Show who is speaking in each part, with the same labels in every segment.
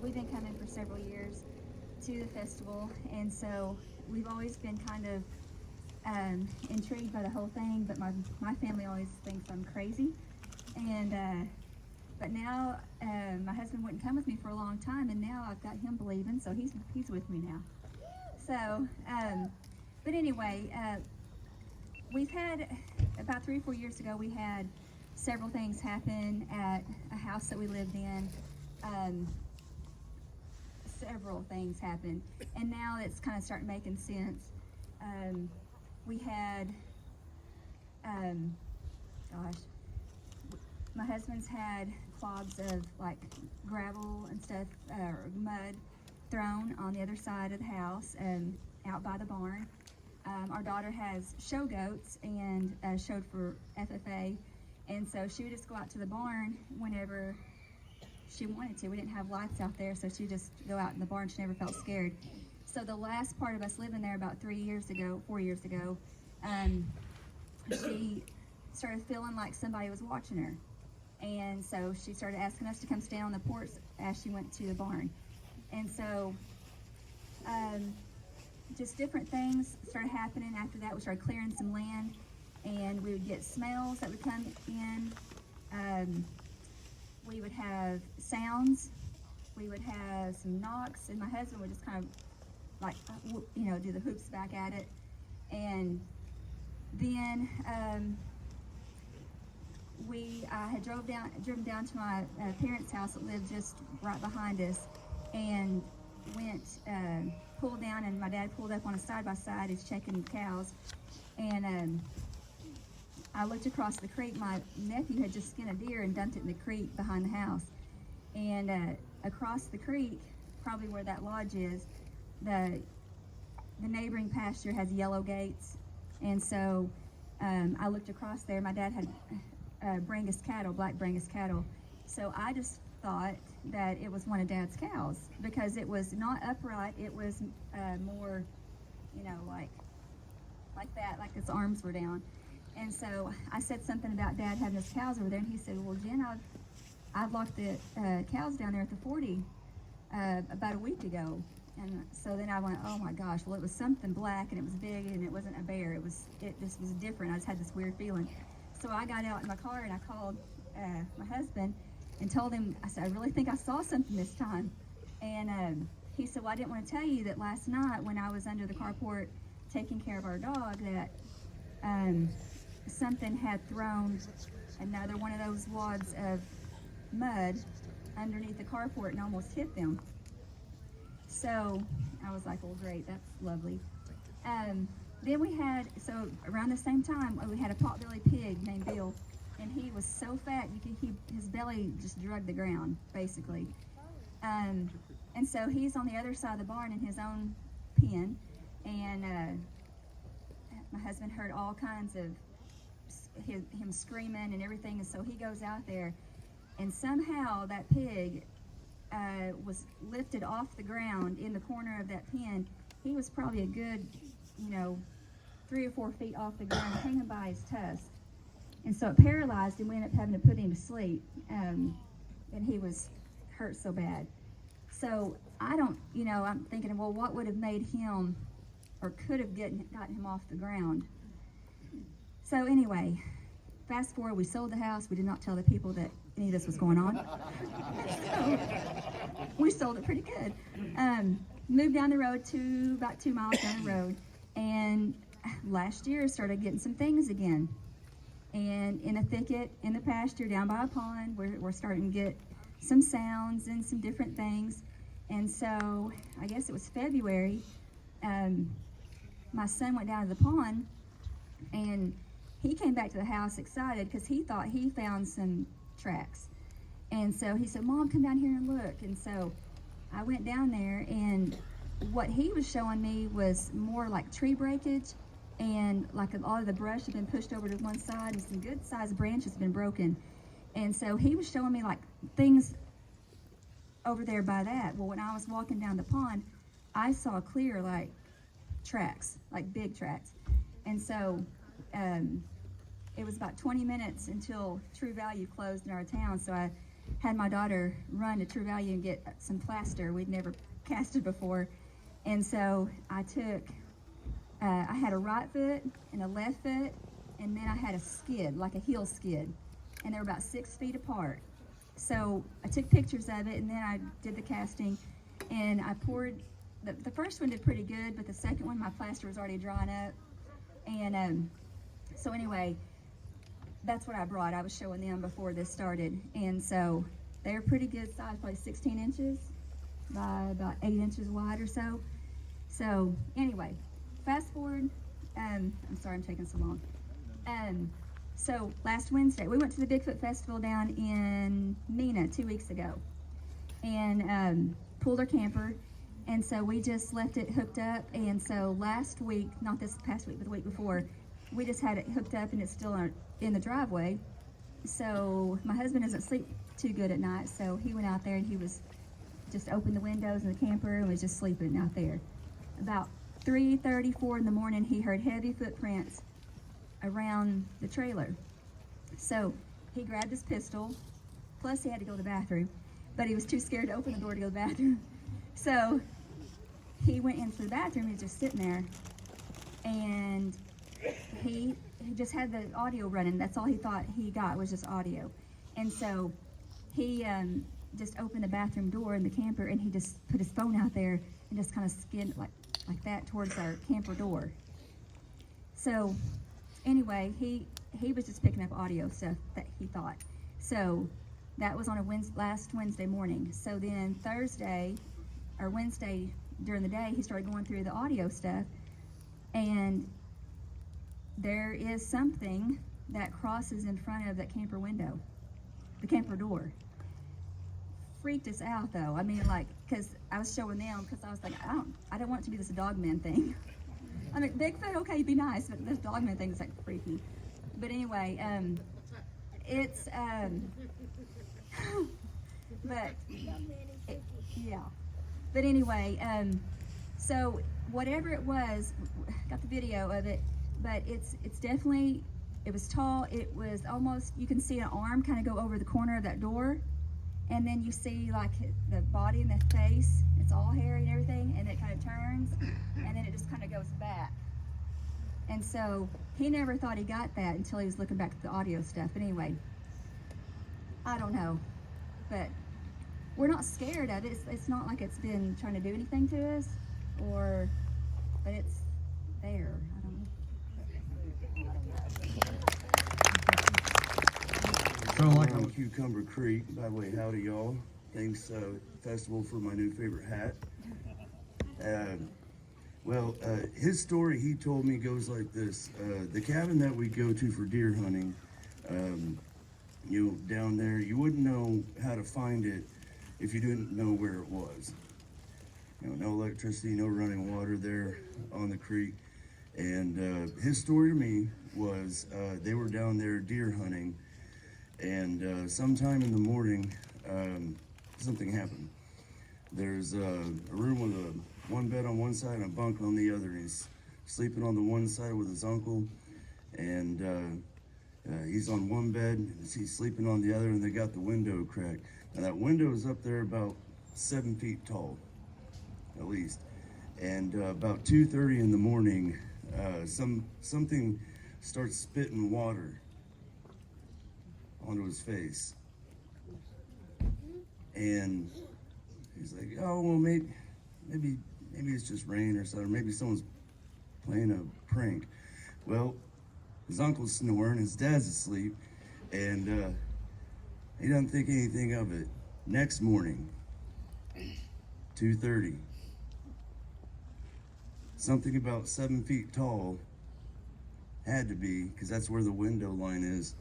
Speaker 1: we've been coming for several years to the festival, and so we've always been kind of intrigued by the whole thing, but my family always thinks I'm crazy. And but now my husband wouldn't come with me for a long time, and now I've got him believing, so he's with me now. So, but anyway, we've had about 3 or 4 years ago, we had several things happen at a house that we lived in. Several things happened, and now it's kind of starting making sense. We had, gosh, my husband's had clods of like gravel and stuff, or mud thrown on the other side of the house, out by the barn. Our daughter has show goats and showed for FFA, and so she would just go out to the barn whenever she wanted to. We didn't have lights out there, so she would just go out in the barn. She never felt scared. So the last part of us living there about 4 years ago, she started feeling like somebody was watching her. And so she started asking us to come stay on the porch as she went to the barn. And so just different things started happening. After that, we started clearing some land, and we would get smells that would come in. We would have sounds. We would have some knocks, and my husband would just kind of like, do the hoops back at it. And then I had driven down to my parents' house that lived just right behind us, and pulled down, and my dad pulled up on a side-by-side. He's checking cows, and I looked across the creek. My nephew had just skinned a deer and dumped it in the creek behind the house. And across the creek, probably where that lodge is, the neighboring pasture has yellow gates. And so I looked across there. My dad had Brangus cattle, black Brangus cattle. So I just thought that it was one of Dad's cows, because it was not upright. It was more, like that, like its arms were down. And so I said something about Dad having his cows over there, and he said, "Well, Jen, I've locked the cows down there at the 40 about a week ago." And so then I went, "Oh my gosh!" Well, it was something black, and it was big, and it wasn't a bear. It just was different. I just had this weird feeling. So I got out in my car, and I called my husband and told him. I said, "I really think I saw something this time." And he said, "Well, I didn't want to tell you that last night when I was under the carport taking care of our dog, that something had thrown another one of those wads of mud underneath the carport and almost hit them." So I was like, "Well, great, that's lovely." Then we had, so around the same time, we had a potbelly pig named Bill, and he was so fat, his belly just drug the ground, basically. And so he's on the other side of the barn in his own pen, and my husband heard all kinds of him screaming and everything, and so he goes out there, and somehow that pig was lifted off the ground in the corner of that pen. He was probably a good, 3 or 4 feet off the ground, hanging by his tusk. And so it paralyzed him. We ended up having to put him to sleep, and he was hurt so bad. So I'm thinking, well, what would have made him, or could have gotten him off the ground? So anyway, fast forward, we sold the house. We did not tell the people that any of this was going on. So we sold it pretty good. Moved down the road to about 2 miles down the road, and last year started getting some things again. And in a thicket in the pasture down by a pond, we're starting to get some sounds and some different things. And so I guess it was February. My son went down to the pond, and he came back to the house excited because he thought he found some tracks. And so he said, "Mom, come down here and look." And so I went down there, and what he was showing me was more like tree breakage, and like a lot of the brush had been pushed over to one side, and some good sized branches had been broken. And so he was showing me like things over there by that. Well, when I was walking down the pond, I saw clear like tracks, like big tracks. And so it was about 20 minutes until True Value closed in our town. So had my daughter run to True Value and get some plaster. We'd never casted before. And so I took, I had a right foot and a left foot, and then I had a skid, like a heel skid. And they were about 6 feet apart. So I took pictures of it, and then I did the casting, and I poured, the first one did pretty good, but the second one, my plaster was already drying up. And so anyway, that's what I brought. I was showing them before this started. And so they're pretty good size, probably 16 inches by about 8 inches wide or so. So anyway, fast forward, I'm sorry I'm taking so long. So last Wednesday, we went to the Bigfoot Festival down in Mena 2 weeks ago, and pulled our camper, and so we just left it hooked up. And so last week, not this past week, but the week before, we just had it hooked up, and it's still in the driveway. So my husband doesn't sleep too good at night, so he went out there and he was just opened the windows in the camper and was just sleeping out there. About 3:34 in the morning, he heard heavy footprints around the trailer. So he grabbed his pistol, plus he had to go to the bathroom, but he was too scared to open the door to go to the bathroom. So he went into the bathroom, he was just sitting there, and he just had the audio running. That's all he thought he got was just audio. And so he just opened the bathroom door in the camper, and he just put his phone out there and just kind of skinned like that towards our camper door. So anyway, he was just picking up audio stuff that he thought. So that was on a last Wednesday morning. So then Wednesday during the day, he started going through the audio stuff, and there is something that crosses in front of that camper window, the camper door. Freaked us out though. I mean, like, because I was showing them, because I was like, I don't want it to be this Dogman thing. I mean, Bigfoot, okay, be nice, but this Dogman thing is like freaky. But anyway, it's but yeah. But anyway, so whatever it was, got the video of it, but it's definitely, it was tall. It was almost, you can see an arm kind of go over the corner of that door, and then you see like the body and the face. It's all hairy and everything, and it kind of turns, and then it just kind of goes back. And so he never thought he got that until he was looking back at the audio stuff. But anyway, I don't know, but we're not scared of it. It's not like it's been trying to do anything to us, but it's there. I don't know.
Speaker 2: Kind of like on Cucumber Creek. By the way, howdy y'all. Thanks festival for my new favorite hat. His story he told me goes like this. The cabin that we go to for deer hunting, down there, you wouldn't know how to find it if you didn't know where it was. No electricity, no running water there on the creek. And his story to me was they were down there deer hunting, and sometime in the morning, something happened. There's a room with one bed on one side and a bunk on the other. He's sleeping on the one side with his uncle, and he's on one bed, he's sleeping on the other, and they got the window cracked. Now that window is up there about 7 feet tall, at least. And about 2:30 in the morning, something starts spitting water onto his face. And he's like, oh, well, maybe it's just rain or something. Maybe someone's playing a prank. Well, his uncle's snoring, his dad's asleep, and he doesn't think anything of it. Next morning, 2:30, something about 7 feet tall, had to be, because that's where the window line is,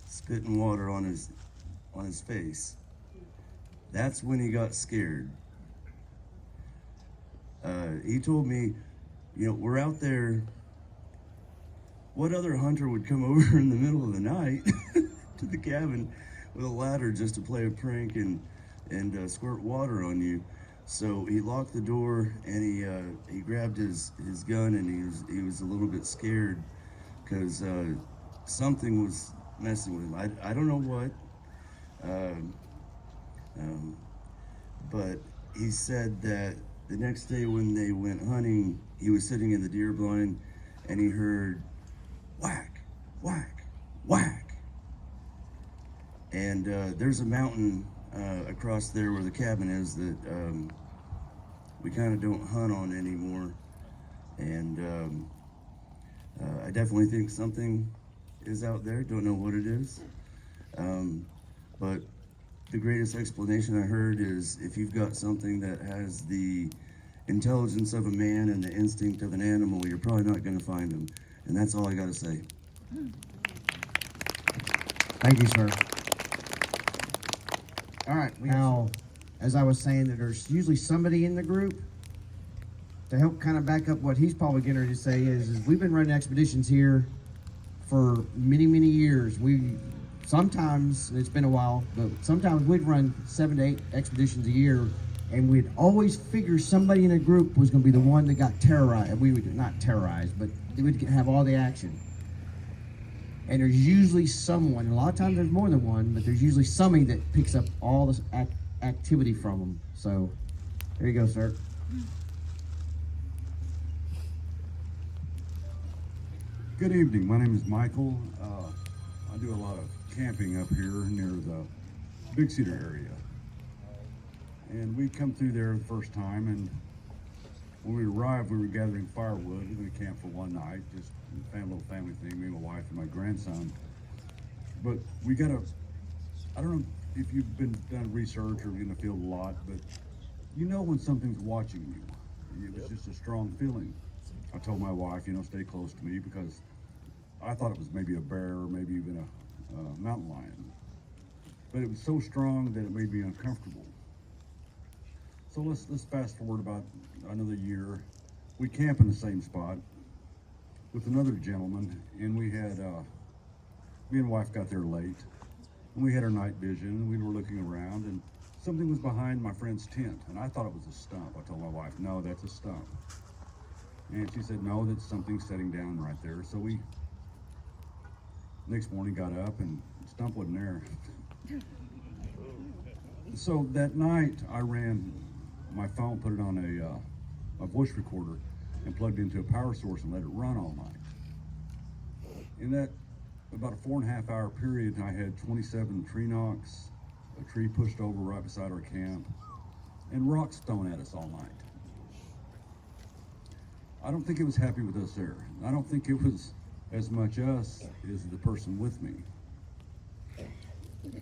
Speaker 2: spitting water on his face. That's when he got scared. He told me, we're out there. What other hunter would come over in the middle of the night to the cabin with a ladder just to play a prank and squirt water on you? So he locked the door, and he grabbed his gun, and he was a little bit scared because something was messing with him. I don't know what. Um, but he said that the next day when they went hunting, he was sitting in the deer blind and he heard whack, whack, whack. And there's a mountain across there where the cabin is that we kind of don't hunt on anymore. And I definitely think something is out there. Don't know what it is. But the greatest explanation I heard is if you've got something that has the intelligence of a man and the instinct of an animal, you're probably not going to find them. And that's all I got to say.
Speaker 3: Thank you, sir. All right, now, as I was saying, that there's usually somebody in the group to help kind of back up what he's probably getting ready to say is we've been running expeditions here for many, many years. We sometimes, it's been a while, but sometimes we'd run 7 to 8 expeditions a year, and we'd always figure somebody in a group was going to be the one that got terrorized. We would not terrorized, but they would have all the action. And there's usually someone, a lot of times there's more than one, but there's usually somebody that picks up all this activity from them. So, there you go, sir.
Speaker 4: Good evening. My name is Michael. I do a lot of camping up here near the Big Cedar area. And we come through there the first time, and when we arrived, we were gathering firewood. We were going to camp for one night, just a little family thing, me, my wife, and my grandson. But we got I don't know if you've done research or in the field a lot, but you know when something's watching you. It was just a strong feeling. I told my wife, stay close to me, because I thought it was maybe a bear or maybe even a mountain lion. But it was so strong that it made me uncomfortable. So let's fast forward about another year. We camp in the same spot with another gentleman, and we had me and wife got there late, and we had our night vision, and we were looking around, and something was behind my friend's tent, and I thought it was a stump. I told my wife, no, that's a stump. And she said, no, that's something setting down right there. So we, next morning, got up, and the stump wasn't there. So that night, I ran my phone, put it on a voice recorder, and plugged into a power source and let it run all night. In that about a 4.5 hour period, I had 27 tree knocks, a tree pushed over right beside our camp, and rocks thrown at us all night. I don't think it was happy with us there. I don't think it was as much us as the person with me.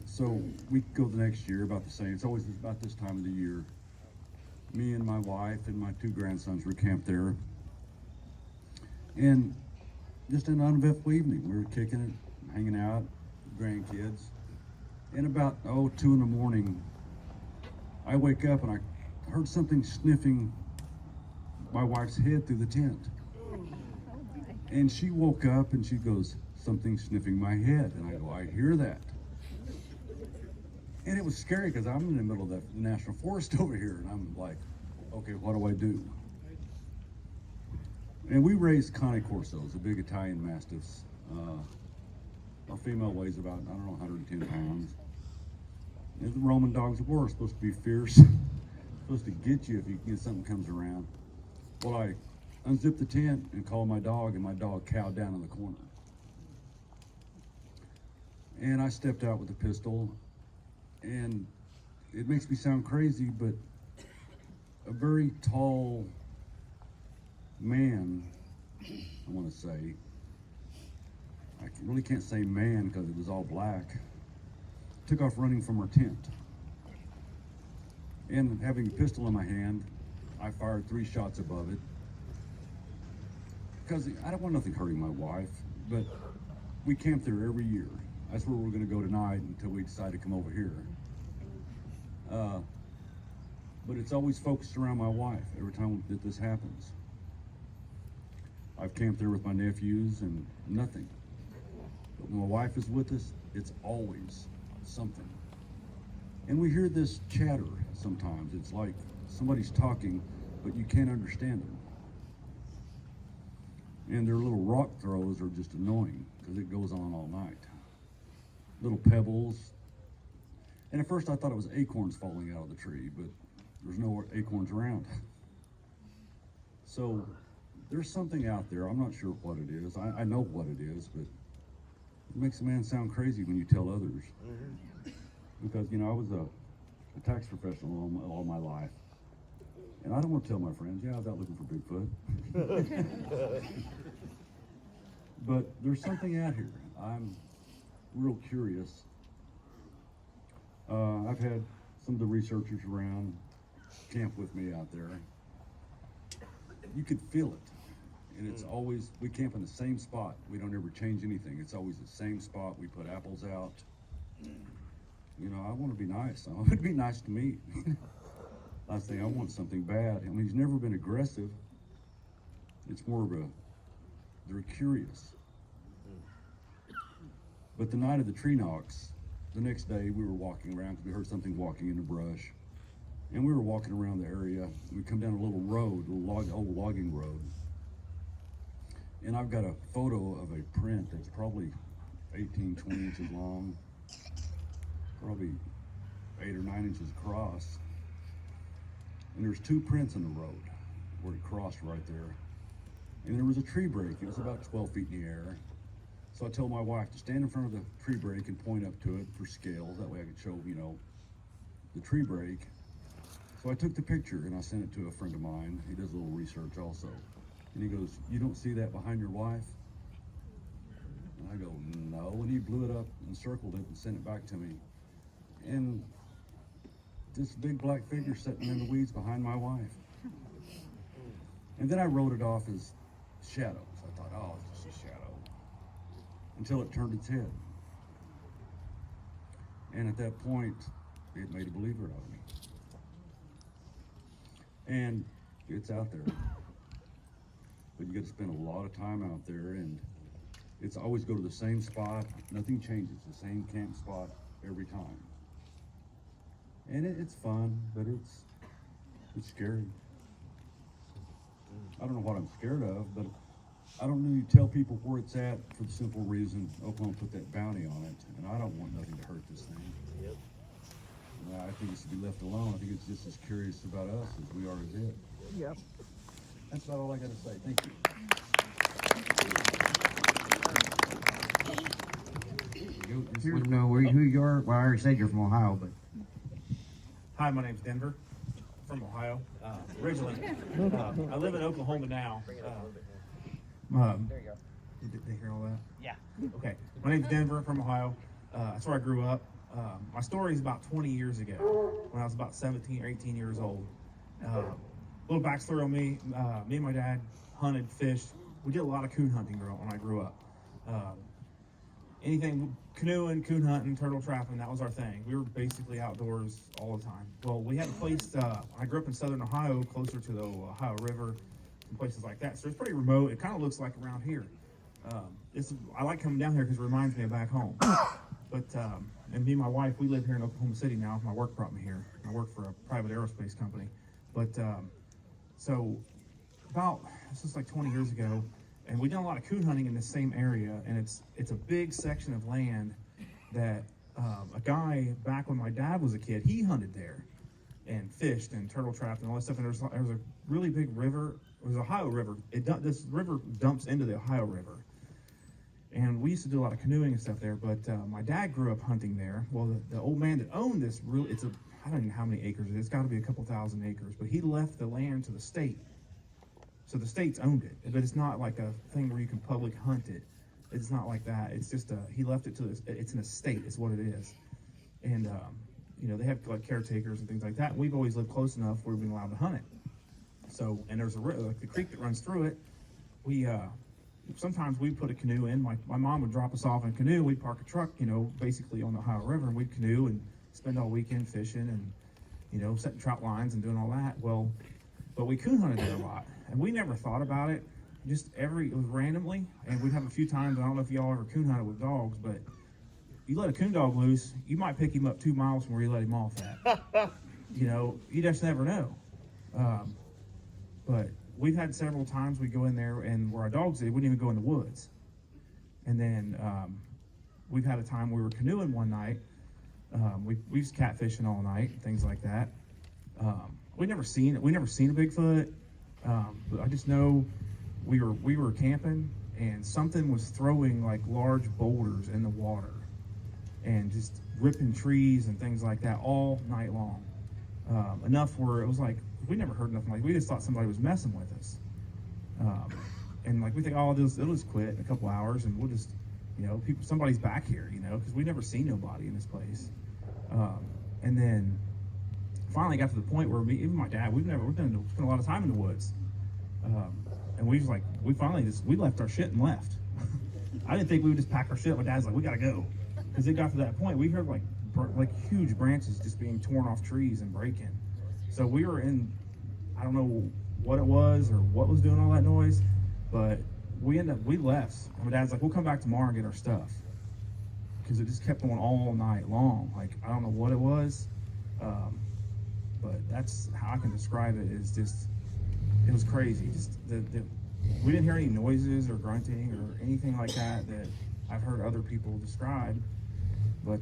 Speaker 4: So we go the next year about the same. It's always about this time of the year. Me and my wife and my 2 grandsons were camped there. And just an uneventful evening. We were kicking it, hanging out, grandkids. And about 2 in the morning, I wake up and I heard something sniffing my wife's head through the tent. And she woke up and she goes, something's sniffing my head. And I go, I hear that. And it was scary because I'm in the middle of the national forest over here, and I'm like, okay, what do I do? And we raised Cane Corsos, the big Italian Mastiffs. Our female weighs about, 110 pounds. And the Roman dogs were supposed to be fierce, supposed to get you if something comes around. Well, I unzipped the tent and called my dog, and my dog cowed down in the corner. And I stepped out with a pistol, and it makes me sound crazy, but a very tall man, I want to say, I really can't say man because it was all black, took off running from our tent. And having a pistol in my hand, I fired 3 shots above it, because I don't want nothing hurting my wife, but we camp there every year. That's where we're going to go tonight until we decide to come over here. But it's always focused around my wife every time that this happens. I've camped there with my nephews and nothing. But when my wife is with us, it's always something. And we hear this chatter sometimes. It's like somebody's talking, but you can't understand them. And their little rock throws are just annoying because it goes on all night. Little pebbles. And at first I thought it was acorns falling out of the tree, but there's no acorns around. So there's something out there. I'm not sure what it is. I know what it is, but it makes a man sound crazy when you tell others. Because, you know, I was a tax professional all my life. And I don't want to tell my friends, yeah, I was out looking for Bigfoot. But there's something out here. I'm real curious. I've had some of the researchers around camp with me out there. You could feel it. And it's always, we camp in the same spot. We don't ever change anything. It's always the same spot. We put apples out. You know, I want to be nice. I want to be nice to me. Last thing, I want something bad. I mean, he's never been aggressive. It's more of a, they're curious. But the night of the tree knocks, the next day we were walking around because we heard something walking in the brush. And we were walking around the area. We come down a little road, old logging road. And I've got a photo of a print that's probably 18, 20 inches long, probably 8 or 9 inches across. And there's 2 prints in the road where it crossed right there. And there was a tree break. It was about 12 feet in the air. So I told my wife to stand in front of the tree break and point up to it for scales. That way I could show, you know, the tree break. So I took the picture and I sent it to a friend of mine. He does a little research also. And he goes, "You don't see that behind your wife?" And I go, "No." And he blew it up and circled it and sent it back to me. And this big black figure sitting in the weeds behind my wife. And then I wrote it off as shadows. I thought, oh, it's just a shadow. Until it turned its head. And at that point, it made a believer out of me. And it's out there. But you got to spend a lot of time out there, and it's always go to the same spot. Nothing changes, the same camp spot every time. And it's fun, but it's scary. I don't know what I'm scared of, but I don't really tell people where it's at for the simple reason Oklahoma put that bounty on it, and I don't want nothing to hurt this thing.
Speaker 5: Yep.
Speaker 4: I think it should be left alone. I think it's just as curious about us as we are as it.
Speaker 5: Yep.
Speaker 4: That's about all I got to say. Thank you.
Speaker 3: Just want to know who you are. Well, I already said you're from Ohio, but
Speaker 6: Hi, my name's Denver, from Ohio, originally. I live in Oklahoma now. Did they hear all that?
Speaker 5: Yeah.
Speaker 6: Okay, my name's Denver, from Ohio. That's where I grew up. My story is about 20 years ago, when I was about 17 or 18 years old. Little backstory on me, me and my dad hunted, fished. We did a lot of coon hunting when I grew up. Anything canoeing, coon hunting, turtle trapping, that was our thing. We were basically outdoors all the time. Well, we had a place, I grew up in southern Ohio, closer to the Ohio River, and places like that. So it's pretty remote. It kind of looks like around here. I like coming down here because it reminds me of back home. But, and me and my wife, we live here in Oklahoma City now. My work brought me here. I work for a private aerospace company. But, so this was like 20 years ago. And we did a lot of coon hunting in the same area, and it's a big section of land that a guy, back when my dad was a kid, he hunted there and fished and turtle trapped and all that stuff. And there's a really big river. It was the Ohio River. This river dumps into the Ohio River. And we used to do a lot of canoeing and stuff there, but my dad grew up hunting there. Well, the old man that owned this, I don't know how many acres it is. It's got to be a couple thousand acres, but he left the land to the state. So the state's owned it, but it's not like a thing where you can public hunt it. It's not like that. It's just he left it to it's an estate. It's what it is, and you know, they have like caretakers and things like that. We've always lived close enough where we've been allowed to hunt it. So, and there's like the creek that runs through it. We sometimes we put a canoe in. My mom would drop us off in a canoe. We'd park a truck, you know, basically on the Ohio River, and we'd canoe and spend all weekend fishing and, you know, setting trout lines and doing all that. Well, but we coon hunted there a lot. And we never thought about it. It was randomly, and we'd have a few times. I don't know if y'all ever coon hunted with dogs, but you let a coon dog loose, you might pick him up 2 miles from where you let him off at. You know, you just never know. But we've had several times we go in there, and where our dogs did, we wouldn't even go in the woods. And then we've had a time we were canoeing one night, We was catfishing all night, things like that. We never seen a Bigfoot. But I just know we were camping and something was throwing like large boulders in the water and just ripping trees and things like that all night long. Enough where it was like we never heard nothing. Like we just thought somebody was messing with us. And like we think, oh, it'll just quit in a couple hours and we'll just, somebody's back here, because we never seen nobody in this place. And then finally got to the point where even my dad, we've spent a lot of time in the woods. And we left our shit and left. I didn't think we would just pack our shit. My dad's like, we gotta go. Because it got to that point, we heard like huge branches just being torn off trees and breaking. So we were in, I don't know what it was or what was doing all that noise, but we left. And my dad's like, we'll come back tomorrow and get our stuff. Because it just kept going all night long. Like, I don't know what it was, but that's how I can describe it. Is just, it was crazy. Just we didn't hear any noises or grunting or anything like that I've heard other people describe. But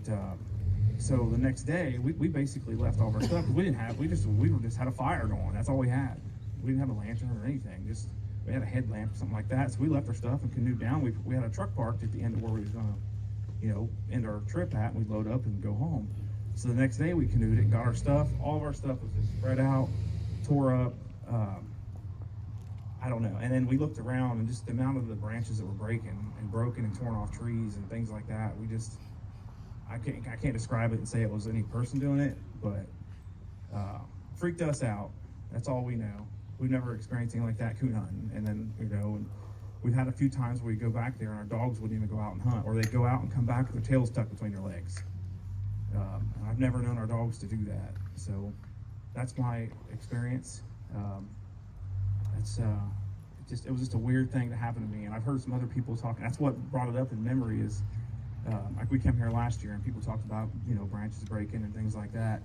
Speaker 6: so the next day, we basically left all of our stuff. We just had a fire going. That's all we had. We didn't have a lantern or anything. We had a headlamp or something like that. So we left our stuff and canoed down. We had a truck parked at the end of where we was gonna, end our trip at. And we'd load up and go home. So the next day we canoed it and got our stuff. All of our stuff was just spread out, tore up. I don't know. And then we looked around and just the amount of the branches that were breaking and broken and torn off trees and things like that. I can't describe it and say it was any person doing it, but freaked us out. That's all we know. We've never experienced anything like that coon hunting. And then, and we've had a few times where we go back there and our dogs wouldn't even go out and hunt, or they'd go out and come back with their tails tucked between their legs. And I've never known our dogs to do that. So that's my experience. It was just a weird thing to happen to me. And I've heard some other people talking. That's what brought it up in memory is, like we came here last year and people talked about, branches breaking and things like that.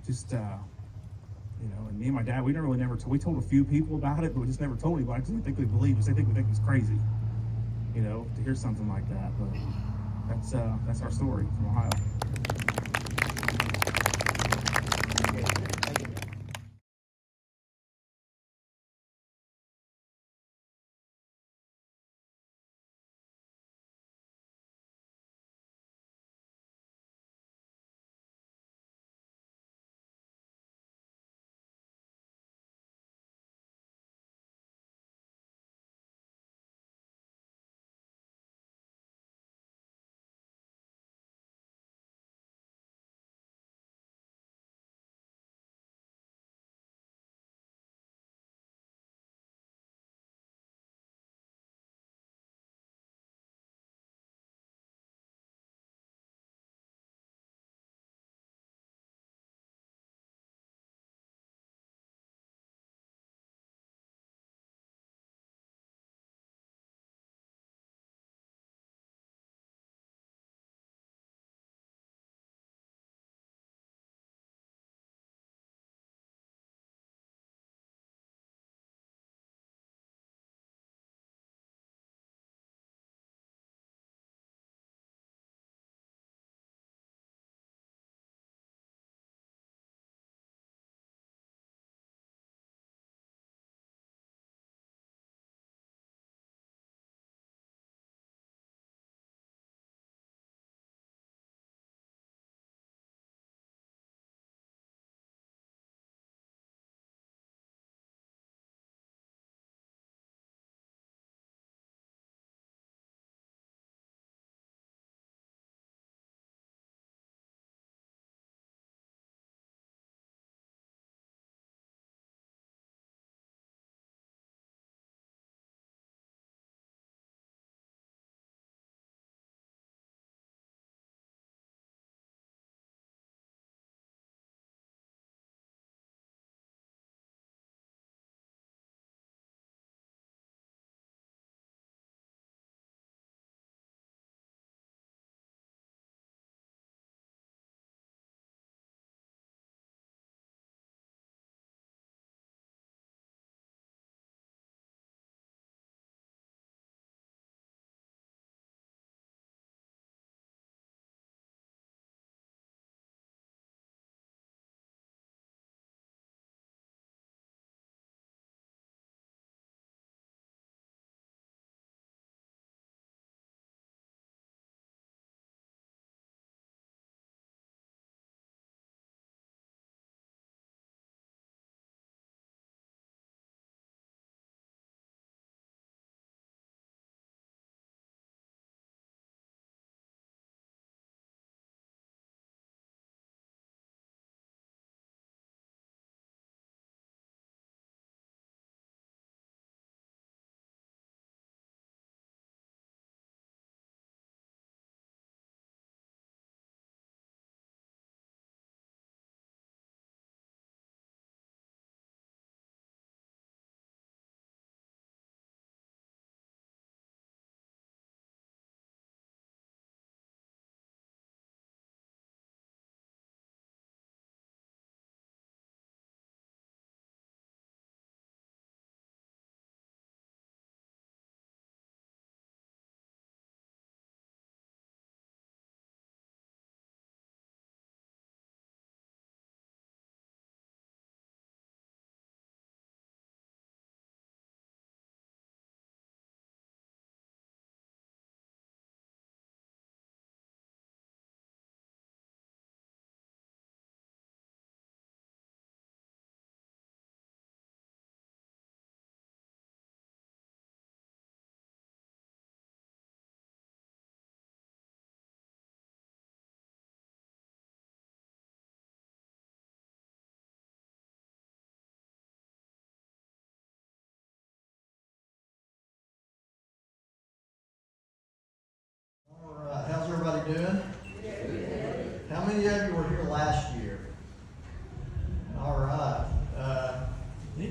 Speaker 6: Just, and me and my dad, we told a few people about it, but we just never told anybody because we think we believed us. They think we think it was crazy, to hear something like that. But that's our story from Ohio.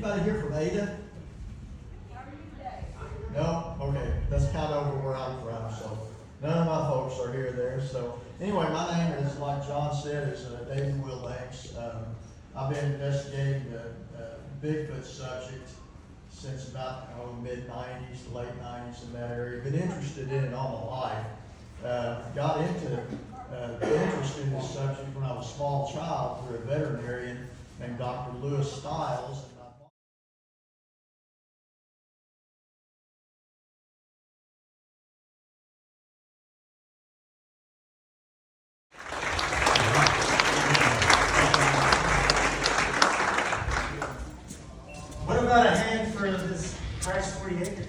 Speaker 5: Anybody here from Ada? No? Okay, that's kind of over where I'm from, so none of my folks are here there. So anyway, my name is, like John said, is David Wilbanks. I've been investigating the Bigfoot subject since about mid-90s to late 90s in that area. Been interested in it all my life. Got into interest in this subject when I was a small child through a veterinarian named Dr. Lewis Stiles.
Speaker 7: What about a hand for this price 40 acres?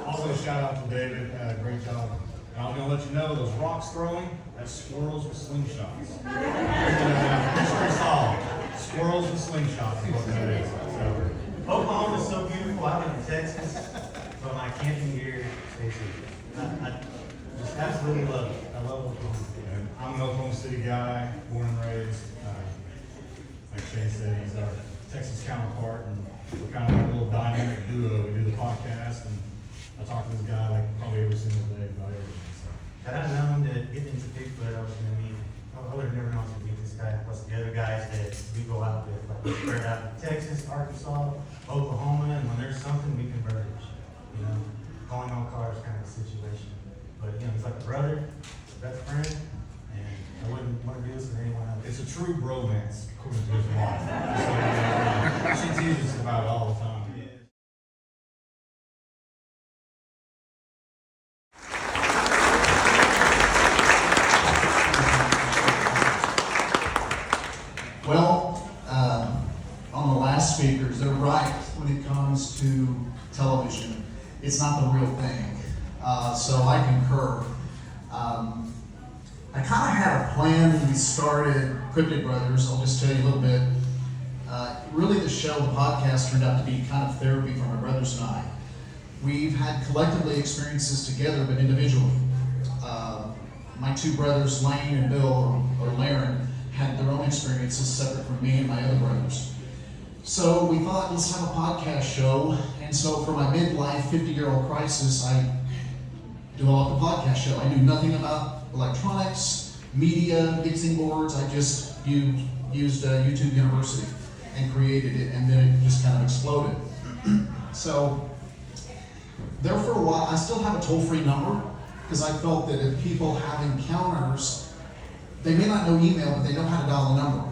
Speaker 8: Also, shout out to David, great job. And I'm gonna let you know, those rocks throwing, that's squirrels with slingshots. Very solid. Squirrels with slingshots is what that is. So,
Speaker 7: Oklahoma's so beautiful. I live in Texas, but my camping gear stays here. I just absolutely love it. I love Oklahoma.
Speaker 8: and I'm an Oklahoma City guy, born and raised. Like Shane said, he's our Texas counterpart, and we're kind of like a little dynamic duo. We do the podcast, and I talk to this guy like probably every single day about everything. So.
Speaker 7: Had I known to get into Bigfoot, I was going to meet, I would have never known to meet this guy, plus the other guys that we go out with, like we spread out in Texas, Arkansas, Oklahoma, and when there's something, we converge, you know, calling all cars kind of situation. But, you know, he's like a brother, a best friend, and I wouldn't want to do this with anyone else.
Speaker 8: It's a true bromance, according to his wife. So, she teases us about it all the time.
Speaker 5: Well, on the last speakers, they're right when it comes to television. It's not the real thing. So I concur. I kind of had a plan when we started Cryptid Brothers. I'll just tell you a little bit. Really, the show, the podcast, turned out to be kind of therapy for my brothers and I. We've had collectively experiences together, but individually. My two brothers, Lane and Bill, or Laren, had their own experiences separate from me and my other brothers. So we thought, let's have a podcast show. And so for my midlife 50-year-old crisis, I developed a podcast show. I knew nothing about electronics, media, mixing boards. I just used YouTube University and created it, and then it just kind of exploded. So there for a while, I still have a toll-free number because I felt that if people have encounters, they may not know email, but they know how to dial the number.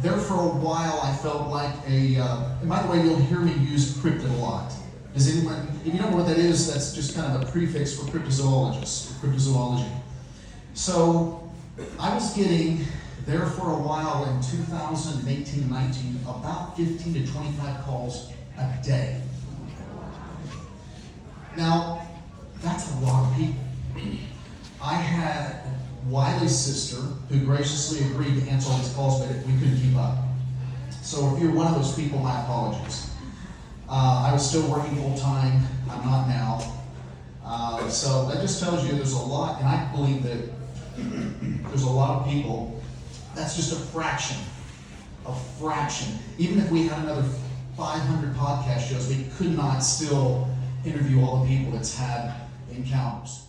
Speaker 5: There for a while, I felt like and by the way, you'll hear me use cryptid a lot. Does anyone, if you don't know what that is, that's just kind of a prefix for cryptozoologists, cryptozoology. So I was getting, there for a while in 2018 and 19, about 15 to 25 calls a day. Now, that's a lot of people. I had Wiley's sister, who graciously agreed to answer all these calls, but we couldn't keep up. So if you're one of those people, my apologies. I was still working full-time. I'm not now. So that just tells you there's a lot, and I believe that there's a lot of people. That's just a fraction. A fraction. Even if we had another 500 podcast shows, we could not still interview all the people that's had encounters.